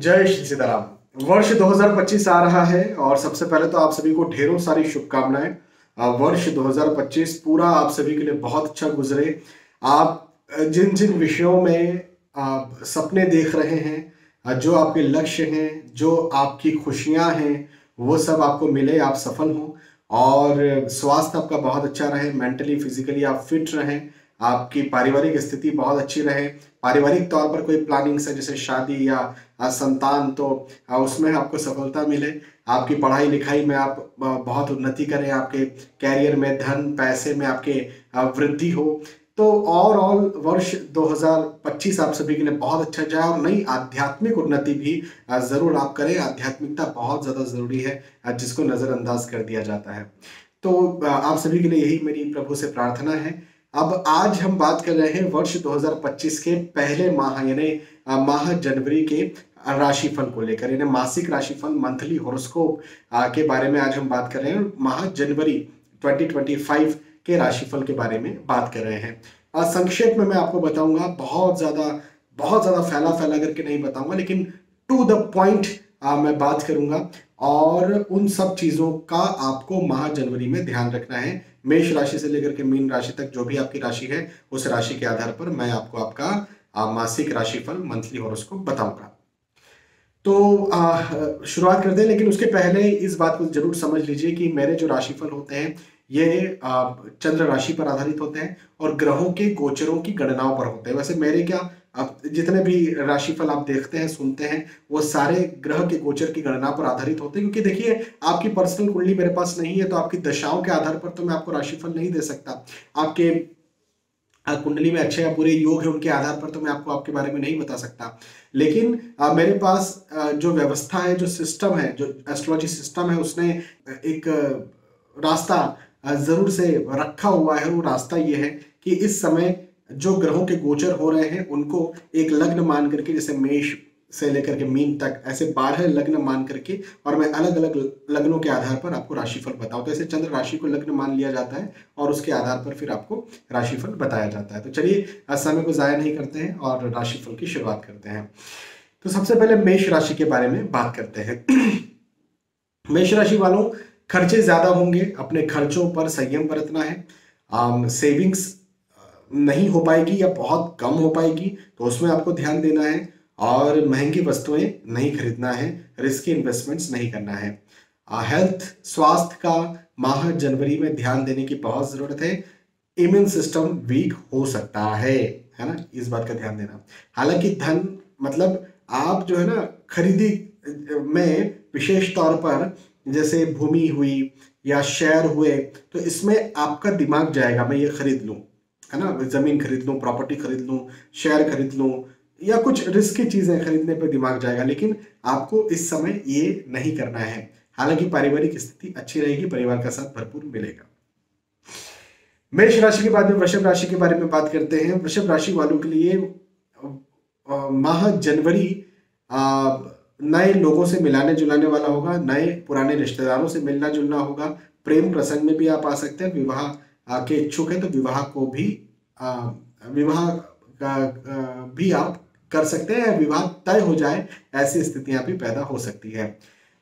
जय श्री सीताराम। वर्ष 2025 आ रहा है और सबसे पहले तो आप सभी को ढेरों सारी शुभकामनाएं। वर्ष 2025 पूरा आप सभी के लिए बहुत अच्छा गुजरे। आप जिन जिन विषयों में सपने देख रहे हैं, जो आपके लक्ष्य हैं, जो आपकी खुशियां हैं, वो सब आपको मिले, आप सफल हों और स्वास्थ्य आपका बहुत अच्छा रहे, मेंटली फिजिकली आप फिट रहें, आपकी पारिवारिक स्थिति बहुत अच्छी रहे। पारिवारिक तौर पर कोई प्लानिंग्स है जैसे शादी या संतान, तो उसमें आपको सफलता मिले। आपकी पढ़ाई लिखाई में आप बहुत उन्नति करें, आपके कैरियर में, धन पैसे में आपके वृद्धि हो। तो ओवरऑल वर्ष 2025 आप सभी के लिए बहुत अच्छा जाए और नई आध्यात्मिक उन्नति भी जरूर आप करें। आध्यात्मिकता बहुत ज्यादा जरूरी है, जिसको नजरअंदाज कर दिया जाता है। तो आप सभी के लिए यही मेरी प्रभु से प्रार्थना है। अब आज हम बात कर रहे हैं वर्ष 2025 के पहले माह यानी माह जनवरी के राशिफल को लेकर, यानी मासिक राशिफल, मंथली हॉरोस्कोप के बारे में आज हम बात कर रहे हैं। माह जनवरी 2025 के राशिफल के बारे में बात कर रहे हैं। संक्षेप में मैं आपको बताऊंगा, बहुत ज्यादा फैला करके नहीं बताऊंगा, लेकिन टू द पॉइंट मैं बात करूंगा और उन सब चीजों का आपको माह जनवरी में ध्यान रखना है। मेष राशि से लेकर के मीन राशि तक जो भी आपकी राशि है, उस राशि के आधार पर मैं आपको आपका मासिक राशिफल, मंथली हॉरोस्कोप बताऊंगा। तो शुरुआत करते हैं, लेकिन उसके पहले इस बात को जरूर समझ लीजिए कि मेरे जो राशिफल होते हैं ये चंद्र राशि पर आधारित होते हैं और ग्रहों के गोचरों की गणनाओं पर होते हैं। वैसे मेरे क्या जितने भी राशिफल आप देखते हैं, सुनते हैं, वो सारे ग्रह के गोचर की गणना पर आधारित होते हैं। क्योंकि देखिए, आपकी पर्सनल कुंडली मेरे पास नहीं है, तो आपकी दशाओं के आधार पर तो मैं आपको राशिफल नहीं दे सकता। आपके कुंडली में अच्छे या बुरे योग है, उनके आधार पर तो मैं आपको आपके बारे में नहीं बता सकता। लेकिन मेरे पास जो व्यवस्था है, जो सिस्टम है, जो एस्ट्रोलॉजी सिस्टम है, उसने एक रास्ता जरूर से रखा हुआ है। वो रास्ता ये है कि इस समय जो ग्रहों के गोचर हो रहे हैं उनको एक लग्न मान करके, जैसे मेष से लेकर के मीन तक ऐसे 12 लग्न मान करके, और मैं अलग अलग लग्नों के आधार पर आपको राशिफल बताऊं। तो ऐसे चंद्र राशि को लग्न मान लिया जाता है और उसके आधार पर फिर आपको राशिफल बताया जाता है। तो चलिए समय को जाया नहीं करते हैं और राशिफल की शुरुआत करते हैं। तो सबसे पहले मेष राशि के बारे में बात करते हैं। मेष राशि वालों, खर्चे ज्यादा होंगे, अपने खर्चों पर संयम बरतना है। सेविंग्स नहीं हो पाएगी या बहुत कम हो पाएगी, तो उसमें आपको ध्यान देना है। और महंगी वस्तुएं नहीं खरीदना है, रिस्की इन्वेस्टमेंट्स नहीं करना है। हेल्थ, स्वास्थ्य का माह जनवरी में ध्यान देने की बहुत जरूरत है। इम्यून सिस्टम वीक हो सकता है ना, इस बात का ध्यान देना। हालांकि धन, मतलब आप जो है ना, खरीदी में विशेष तौर पर जैसे भूमि हुई या शेयर हुए, तो इसमें आपका दिमाग जाएगा, मैं ये खरीद लूं, है ना, जमीन खरीद लूं, प्रॉपर्टी खरीद लूं, शेयर खरीद लूं, या कुछ रिस्की चीजें खरीदने पर दिमाग जाएगा। लेकिन आपको इस समय ये नहीं करना है। हालांकि पारिवारिक स्थिति अच्छी रहेगी, परिवार का साथ भरपूर मिलेगा। मेष राशि के बाद में वृषभ राशि के बारे में बात करते हैं। वृषभ राशि वालों के लिए माह जनवरी नए लोगों से मिलाने जुलाने वाला होगा, नए पुराने रिश्तेदारों से मिलना जुलना होगा। प्रेम प्रसंग में भी आप आ सकते हैं। विवाह के इच्छुक है तो विवाह को भी विवाह का भी आप कर सकते हैं, विवाह तय हो जाए, ऐसी स्थितियां भी पैदा हो सकती है।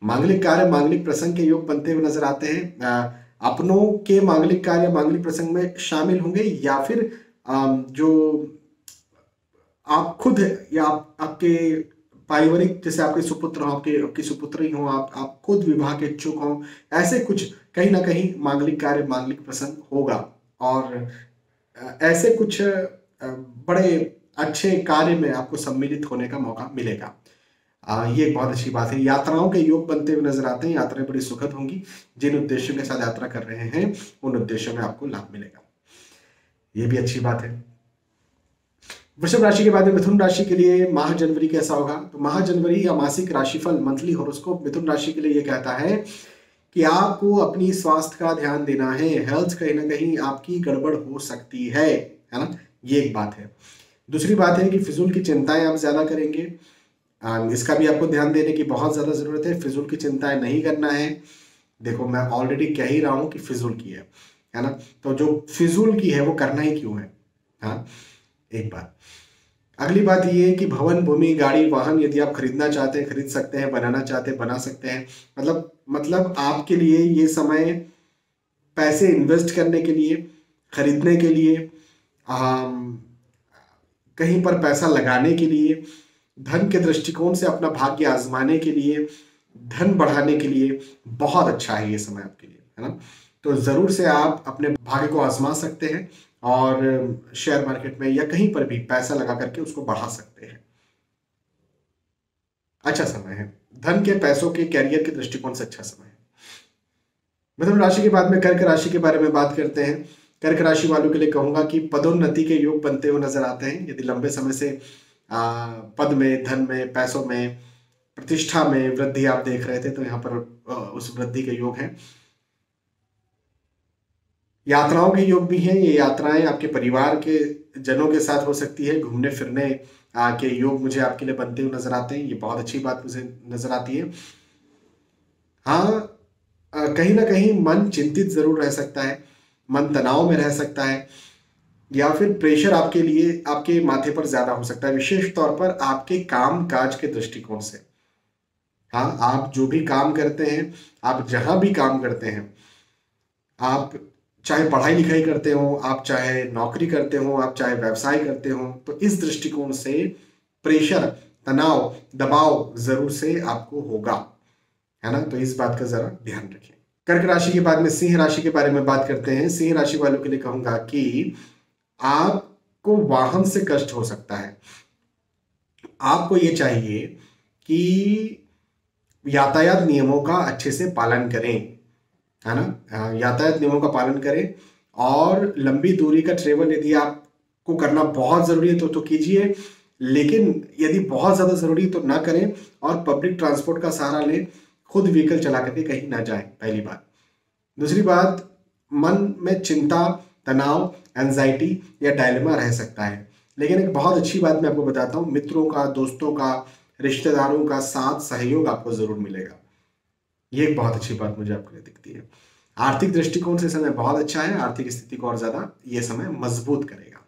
मांगलिक कार्य, मांगलिक प्रसंग के योग बनते हुए नजर आते हैं। अपनों के मांगलिक कार्य, मांगलिक प्रसंग में शामिल होंगे, या फिर जो आप खुद या आपके पारिवारिक, जैसे आपके सुपुत्र हो, आपकी सुपुत्री हो, आप खुद विवाह के इच्छुक हो, ऐसे कुछ कहीं ना कहीं मांगलिक कार्य, मांगलिक प्रसंग होगा। और ऐसे कुछ बड़े अच्छे कार्य में आपको सम्मिलित होने का मौका मिलेगा। ये बहुत अच्छी बात है। यात्राओं के योग बनते हुए नजर आते हैं। यात्राएं बड़ी सुखद होंगी। जिन उद्देश्यों के साथ यात्रा कर रहे हैं, उन उद्देश्यों में आपको लाभ मिलेगा, ये भी अच्छी बात है। वृषभ राशि के बाद में मिथुन राशि के लिए माह जनवरी कैसा होगा? तो माह जनवरी या मासिक राशिफल, मंथली हॉरोस्कोप, मिथुन राशि के लिए ये कहता है कि आपको अपनी स्वास्थ्य का ध्यान देना है। हेल्थ कहीं ना कहीं आपकी गड़बड़ हो सकती है ना, ये एक बात है। दूसरी बात है कि फिजूल की चिंताएं आप ज्यादा करेंगे, इसका भी आपको ध्यान देने की बहुत ज्यादा जरूरत है। फिजूल की चिंताएं नहीं करना है। देखो, मैं ऑलरेडी कह ही रहा हूं कि फिजूल की है ना, तो जो फिजूल की है वो करना ही क्यों है? हाँ, एक बात। अगली बात ये है कि भवन, भूमि, गाड़ी, वाहन यदि आप खरीदना चाहते हैं, खरीद सकते हैं, बनाना चाहते हैं, बना सकते हैं। मतलब आपके लिए ये समय पैसे इन्वेस्ट करने के लिए, खरीदने के लिए, अम, कहीं पर पैसा लगाने के लिए, धन के दृष्टिकोण से अपना भाग्य आजमाने के लिए, धन बढ़ाने के लिए बहुत अच्छा है ये समय आपके लिए, है ना। तो ज़रूर से आप अपने भाग्य को आजमा सकते हैं और शेयर मार्केट में या कहीं पर भी पैसा लगा करके उसको बढ़ा सकते हैं। अच्छा समय है, धन के, पैसों के, कैरियर के दृष्टिकोण से अच्छा समय है। मिथुन राशि के बाद में कर्क राशि के बारे में बात करते हैं। कर्क राशि वालों के लिए कहूंगा कि पदोन्नति के योग बनते हुए नजर आते हैं। यदि लंबे समय से पद में, धन में, पैसों में, प्रतिष्ठा में वृद्धि आप देख रहे थे तो यहाँ पर उस वृद्धि के योग हैं। यात्राओं के योग भी हैं। ये यात्राएं आपके परिवार के जनों के साथ हो सकती है। घूमने फिरने के योग मुझे आपके लिए बनते हुए नजर आते हैं। ये बहुत अच्छी बात मुझे नजर आती है। हाँ, कहीं ना कहीं मन चिंतित जरूर रह सकता है, मन तनाव में रह सकता है, या फिर प्रेशर आपके लिए, आपके माथे पर ज्यादा हो सकता है, विशेष तौर पर आपके काम काज के दृष्टिकोण से। हाँ, आप जो भी काम करते हैं, आप जहां भी काम करते हैं, आप चाहे पढ़ाई लिखाई करते हो, आप चाहे नौकरी करते हो, आप चाहे व्यवसाय करते हो, तो इस दृष्टिकोण से प्रेशर, तनाव, दबाव जरूर से आपको होगा, है ना। तो इस बात का जरा ध्यान रखें। कर्क राशि के बाद में सिंह राशि के बारे में बात करते हैं। सिंह राशि वालों के लिए कहूंगा कि आपको वाहन से कष्ट हो सकता है। आपको ये चाहिए कि यातायात नियमों का अच्छे से पालन करें, है ना। यातायात नियमों का पालन करें और लंबी दूरी का ट्रेवल यदि आपको करना बहुत जरूरी है तो कीजिए, लेकिन यदि बहुत ज्यादा जरूरी तो ना करें और पब्लिक ट्रांसपोर्ट का सहारा लें। खुद व्हीकल चला करके कहीं ना जाए, पहली बात। दूसरी बात, मन में चिंता, तनाव, एंजाइटी या डायलेमा रह सकता है। लेकिन एक बहुत अच्छी बात मैं आपको बताता हूँ, मित्रों का, दोस्तों का, रिश्तेदारों का साथ सहयोग आपको जरूर मिलेगा। ये एक बहुत अच्छी बात मुझे आपके लिए दिखती है। आर्थिक दृष्टिकोण से समय बहुत अच्छा है। आर्थिक स्थिति को और ज्यादा ये समय मजबूत करेगा।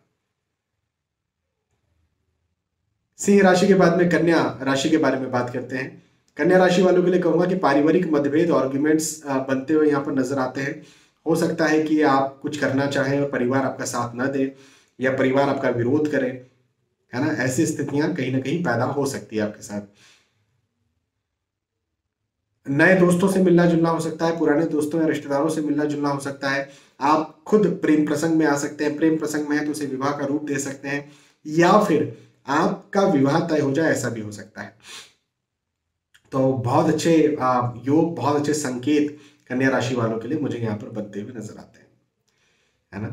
सिंह राशि के बाद में कन्या राशि के बारे में बात करते हैं। कन्या राशि वालों के लिए कहूंगा कि पारिवारिक मतभेद, आर्ग्यूमेंट्स बनते हुए यहाँ पर नजर आते हैं। हो सकता है कि आप कुछ करना चाहें और परिवार आपका साथ न दे या परिवार आपका विरोध करे, है ना। ऐसी स्थितियां कहीं ना कहीं पैदा हो सकती है आपके साथ। नए दोस्तों से मिलना जुलना हो सकता है, पुराने दोस्तों या रिश्तेदारों से मिलना जुलना हो सकता है। आप खुद प्रेम प्रसंग में आ सकते हैं, प्रेम प्रसंग में है तो उसे विवाह का रूप दे सकते हैं, या फिर आपका विवाह तय हो जाए, ऐसा भी हो सकता है। तो बहुत अच्छे योग, बहुत अच्छे संकेत कन्या राशि वालों के लिए मुझे यहाँ पर बनते हुए नजर आते हैं, है ना।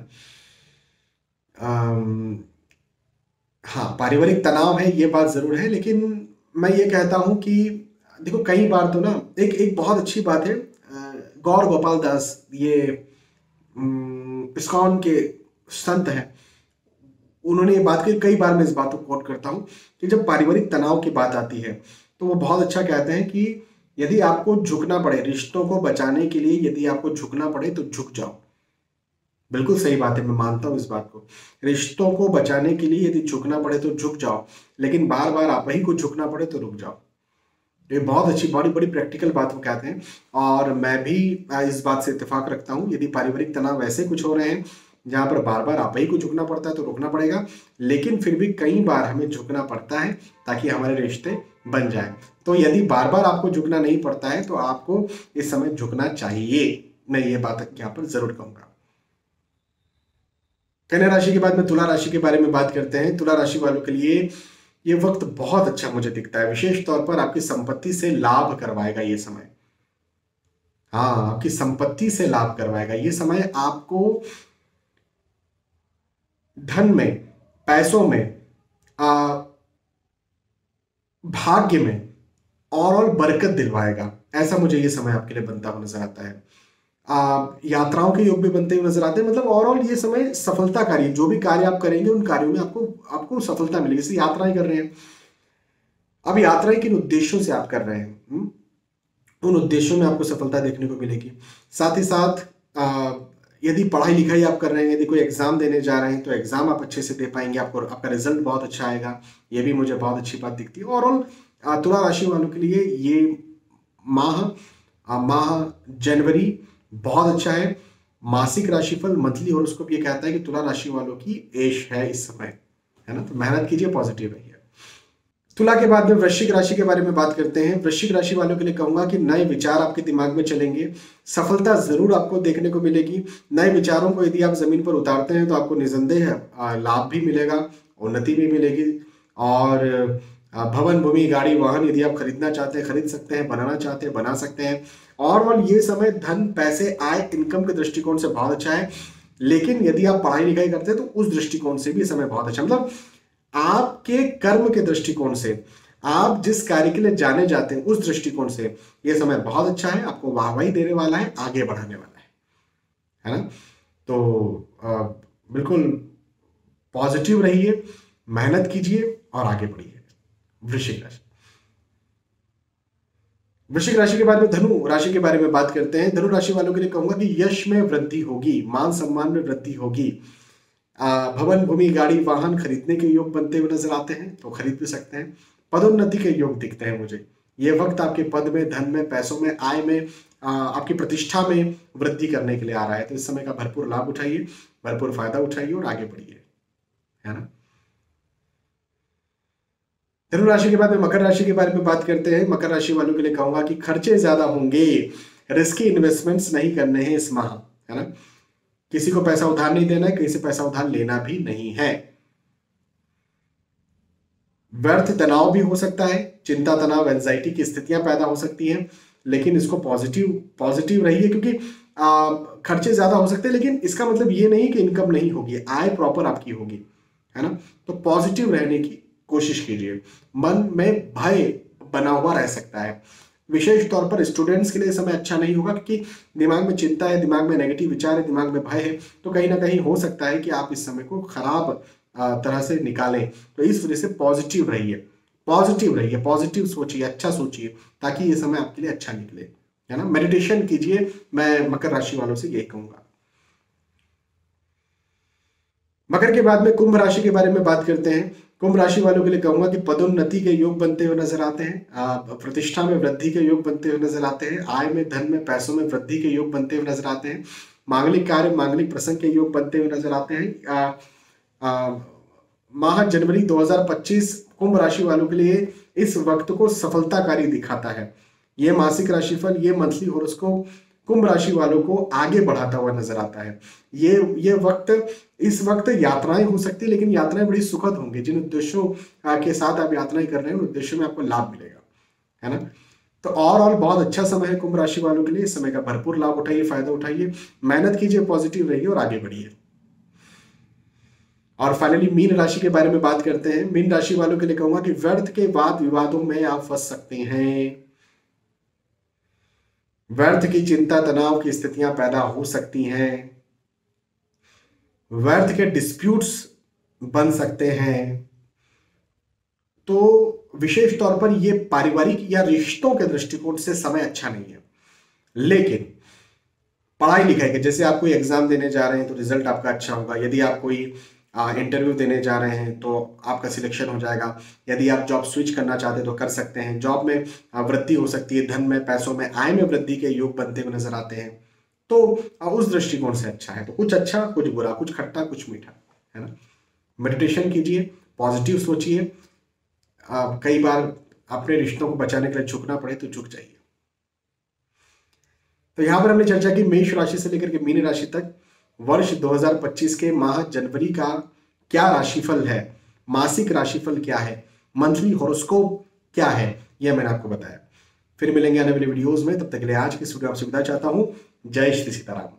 अम, हाँ, पारिवारिक तनाव है, ये बात जरूर है, लेकिन मैं ये कहता हूं कि देखो, कई बार तो ना, एक एक बहुत अच्छी बात है, गौर गोपाल दास, ये इस्कॉन के संत हैं, उन्होंने ये बात कही। कई बार मैं इस बात को कोट करता हूँ कि जब पारिवारिक तनाव की बात आती है तो वो बहुत अच्छा कहते हैं कि यदि आपको झुकना पड़े, रिश्तों को बचाने के लिए यदि आपको झुकना पड़े तो झुक जाओ। बिल्कुल सही बात है, मैं मानता हूं इस बात को। रिश्तों को बचाने के लिए यदि झुकना पड़े तो झुक जाओ, लेकिन बार बार आप ही को झुकना पड़े तो रुक जाओ। ये बहुत अच्छी, बड़ी बड़ी प्रैक्टिकल बात वो कहते हैं और मैं भी इस बात से इत्तेफाक रखता हूँ। यदि पारिवारिक तनाव ऐसे कुछ हो रहे हैं जहां पर बार बार आप ही को झुकना पड़ता है तो रुकना पड़ेगा, लेकिन फिर भी कई बार हमें झुकना पड़ता है ताकि हमारे रिश्ते बन जाए। तो यदि बार बार आपको झुकना नहीं पड़ता है तो आपको इस समय झुकना चाहिए, मैं ये बात यहाँ पर जरूर कहूंगा। कन्या राशि के बाद में तुला राशि के बारे में बात करते हैं। तुला राशि वालों के लिए ये वक्त बहुत अच्छा मुझे दिखता है। विशेष तौर पर आपकी संपत्ति से लाभ करवाएगा ये समय। हाँ, आपकी संपत्ति से लाभ करवाएगा ये समय। आपको धन में, पैसों में, आ, भाग्य में और बरकत दिलवाएगा। ऐसा मुझे ये समय आपके लिए बनता हुआ नजर आता है। यात्राओं के योग भी बनते हुए नजर आते हैं। मतलब ओवरऑल ये समय सफलताकारी, जो भी कार्य आप करेंगे उन कार्यों में आपको आपको सफलता मिलेगी। जैसे यात्राएं कर रहे हैं, अब यात्राएं किन उद्देश्यों से आप कर रहे हैं, उन उद्देश्यों में आपको सफलता देखने को मिलेगी। साथ ही साथ यदि पढ़ाई लिखाई आप कर रहे हैं, यदि कोई एग्जाम देने जा रहे हैं तो एग्जाम आप अच्छे से दे पाएंगे, आपको आपका रिजल्ट बहुत अच्छा आएगा। ये भी मुझे बहुत अच्छी बात दिखती है। ओवरऑल तुला राशि वालों के लिए ये माह माह जनवरी बहुत अच्छा है। मासिक राशिफल मंथली हॉरोस्कोप ये कहता है कि तुला राशि वालों की ऐश है इस समय, है ना। तो मेहनत कीजिए, पॉजिटिव रहिए। तुला के बाद में वृश्चिक राशि के बारे में बात करते हैं। वृश्चिक राशि वालों के लिए कहूंगा कि नए विचार आपके दिमाग में चलेंगे, सफलता जरूर आपको देखने को मिलेगी। नए विचारों को यदि आप जमीन पर उतारते हैं तो आपको निसंदेह लाभ भी मिलेगा, उन्नति भी मिलेगी। और भवन, भूमि, गाड़ी, वाहन यदि आप खरीदना चाहते हैं खरीद सकते हैं, बनाना चाहते हैं बना सकते हैं। और ये समय धन, पैसे, आय, इनकम के दृष्टिकोण से बहुत अच्छा है। लेकिन यदि आप पढ़ाई लिखाई करते हैं तो उस दृष्टिकोण से भी समय बहुत अच्छा, मतलब आपके कर्म के दृष्टिकोण से, आप जिस कार्य के लिए जाने जाते हैं उस दृष्टिकोण से यह समय बहुत अच्छा है। आपको वाहवाही देने वाला है, आगे बढ़ाने वाला है ना। तो बिल्कुल पॉजिटिव रहिए, मेहनत कीजिए और आगे बढ़िए। वृश्चिक राशि। वृश्चिक राशि के बाद में धनु राशि के बारे में बात करते हैं। धनु राशि वालों के लिए कहूंगा कि यश में वृद्धि होगी, मान सम्मान में वृद्धि होगी। भवन, भूमि, गाड़ी, वाहन खरीदने के योग बनते हुए नजर आते हैं तो खरीद भी सकते हैं। पदोन्नति के योग दिखते हैं मुझे। ये वक्त आपके पद में, धन में, पैसों में, आय में, आपकी प्रतिष्ठा में वृद्धि करने के लिए आ रहा है। तो इस समय का भरपूर लाभ उठाइए, भरपूर फायदा उठाइए और आगे बढ़िए, है ना। धनु राशि के बाद में मकर राशि के बारे में बात करते हैं। मकर राशि वालों के लिए कहूंगा कि खर्चे ज्यादा होंगे, रिस्की इन्वेस्टमेंट्स नहीं करने हैं इस माह, है ना। किसी को पैसा उधार नहीं देना है, किसी से पैसा उधार लेना भी नहीं है। व्यर्थ तनाव भी हो सकता है, चिंता, तनाव, एंजाइटी की स्थितियां पैदा हो सकती हैं। लेकिन इसको पॉजिटिव रहिए, क्योंकि खर्चे ज्यादा हो सकते हैं, लेकिन इसका मतलब ये नहीं कि इनकम नहीं होगी, आय प्रॉपर आपकी होगी, है ना। तो पॉजिटिव रहने की कोशिश कीजिए। मन में भय बना हुआ रह सकता है, विशेष तौर पर स्टूडेंट्स के लिए समय अच्छा नहीं होगा, क्योंकि दिमाग में चिंता है, दिमाग में नेगेटिव विचार है, दिमाग में भय है। तो कहीं ना कहीं हो सकता है कि आप इस समय को खराब तरह से निकालें। तो इस वजह से पॉजिटिव रहिए, पॉजिटिव सोचिए, अच्छा सोचिए, ताकि ये समय आपके लिए अच्छा निकले, है ना। मेडिटेशन कीजिए, मैं मकर राशि वालों से यही कहूंगा। मकर के बाद में कुंभ राशि के बारे में बात करते हैं। कुंभ राशि वालों के लिए कहूंगा कि पदोन्नति के योग बनते हुए नजर आते हैं, प्रतिष्ठा में वृद्धि के योग बनते हुए नजर आते हैं, आय में, धन में, पैसों में वृद्धि के योग बनते हुए नजर आते हैं, मांगलिक कार्य, मांगलिक प्रसंग के योग बनते हुए नजर आते हैं। माह जनवरी 2025 कुंभ राशि वालों के लिए इस वक्त को सफलताकारी दिखाता है। ये मासिक राशिफल, ये मंथली हॉरोस्कोप कुंभ राशि वालों को आगे बढ़ाता हुआ नजर आता है। ये वक्त, इस वक्त यात्राएं हो सकती है, लेकिन यात्राएं बड़ी सुखद होंगी। जिन उद्देश्यों के साथ आप यात्राएं कर रहे हैं उन उद्देश्यों में आपको लाभ मिलेगा, है ना। तो और बहुत अच्छा समय है कुंभ राशि वालों के लिए। इस समय का भरपूर लाभ उठाइए, फायदा उठाइए, मेहनत कीजिए, पॉजिटिव रहिए और आगे बढ़िए। और फाइनली मीन राशि के बारे में बात करते हैं। मीन राशि वालों के लिए कहूंगा कि व्यर्थ के वाद विवादों में आप फंस सकते हैं, व्यर्थ की चिंता, तनाव की स्थितियां पैदा हो सकती हैं, व्यर्थ के डिस्प्यूट्स बन सकते हैं। तो विशेष तौर पर यह पारिवारिक या रिश्तों के दृष्टिकोण से समय अच्छा नहीं है। लेकिन पढ़ाई लिखाई के, जैसे आप कोई एग्जाम देने जा रहे हैं तो रिजल्ट आपका अच्छा होगा। यदि आप कोई इंटरव्यू देने जा रहे हैं तो आपका सिलेक्शन हो जाएगा। यदि आप जॉब स्विच करना चाहते हैं तो कर सकते हैं। जॉब में वृद्धि हो सकती है, धन में, पैसों में, आय में वृद्धि के योग बनते हुए नजर आते हैं। तो उस दृष्टिकोण से अच्छा है। तो कुछ अच्छा, कुछ बुरा, कुछ खट्टा, कुछ मीठा, है ना। मेडिटेशन कीजिए, पॉजिटिव सोचिए। कई बार अपने रिश्तों को बचाने के लिए झुकना पड़े तो झुक जाइए। तो यहां पर हमने चर्चा की मेष राशि से लेकर के मीन राशि तक वर्ष 2025 के माह जनवरी का क्या राशिफल है, मासिक राशिफल क्या है, मंथली हॉरोस्कोप क्या है, यह मैंने आपको बताया। फिर मिलेंगे आने वाले वीडियोस में। तब तक के लिए आज की वीडियो आपसे विदा चाहता हूं। जय श्री सीताराम।